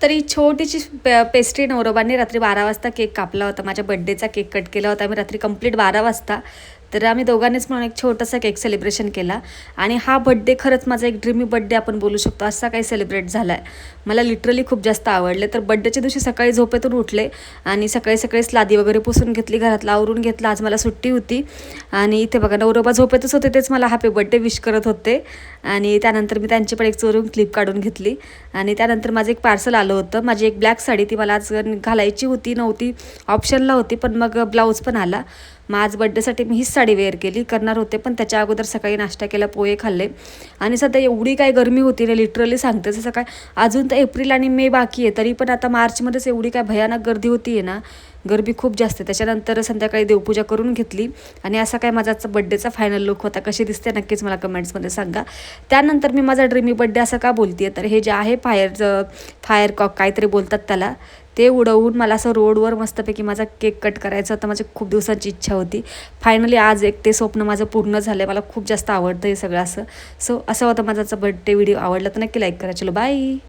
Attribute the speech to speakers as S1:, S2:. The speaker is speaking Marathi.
S1: तर ही छोटीशी पेस्ट्री नवरोबांनी रात्री 12 वाजता केक कापला होता. माझ्या बड्डेचा केक कट केला होता मी रात्री कंप्लीट 12 वाजता. तर आम्ही दोघांनीच म्हणून एक छोटासा केक सेलिब्रेशन केला. आणि हा बड्डे खरंच माझा एक ड्रीमी बड्डे आपण बोलू शकतो, असा काही सेलिब्रेट झाला आहे. मला लिटरली खूप जास्त आवडले. तर बड्डेच्या दिवशी सकाळी झोपेतून उठले आणि सकाळी सकाळीच लादी वगैरे पुसून घेतली, घरातलं आवरून घेतलं. आज मला सुट्टी होती. आणि इथे बघा नवरोबा झोपेतच होते, तेच मला हॅपी बड्डे विश करत होते. आणि त्यानंतर मी त्यांची पण एक चोरून क्लिप काढून घेतली. आणि त्यानंतर माझं एक पार्सल आलं होतं. माझी एक ब्लॅक साडी ती मला आज घालायची होती, नव्हती ऑप्शनला होती, पण मग ब्लाऊज पण आला. मग आज बड्डेसाठी मी हीच साडी वेअर केली करणार होते, पण त्याच्या अगोदर सकाळी नाश्ता केला, पोहे खाल्ले. आणि सध्या एवढी काय गरमी होती रे, लिटरली सांगते. जसं काय अजून तर एप्रिल आणि मे बाकी आहे, तरी पण आता मार्चमध्येच एवढी काय भयानक गर्दी होती आहे ना, गरमी खूप जास्त. त्याच्यानंतर संध्याकाळी देवपूजा करून घेतली. आणि असा काय माझा बड्डेचा फायनल लुक होता. कशी दिसते नक्कीच मला कमेंट्समध्ये सांगा. त्यानंतर मी माझा ड्रीमी बड्डे असं का बोलते, तर हे जे आहे फायर कॉक काहीतरी बोलतात त्याला, ते उडवून मला असं रोडवर मस्तपैकी माझा केक कट करायचा होता. माझी खूप दिवसांची इच्छा होती. फायनली आज एक ते स्वप्न माझं पूर्ण झालं आहे. मला खूप जास्त आवडतं हे सगळं असं. सो असं होतं माझा बड्डे व्हिडिओ. आवडला तर नक्की लाईक करा. चलो बाय.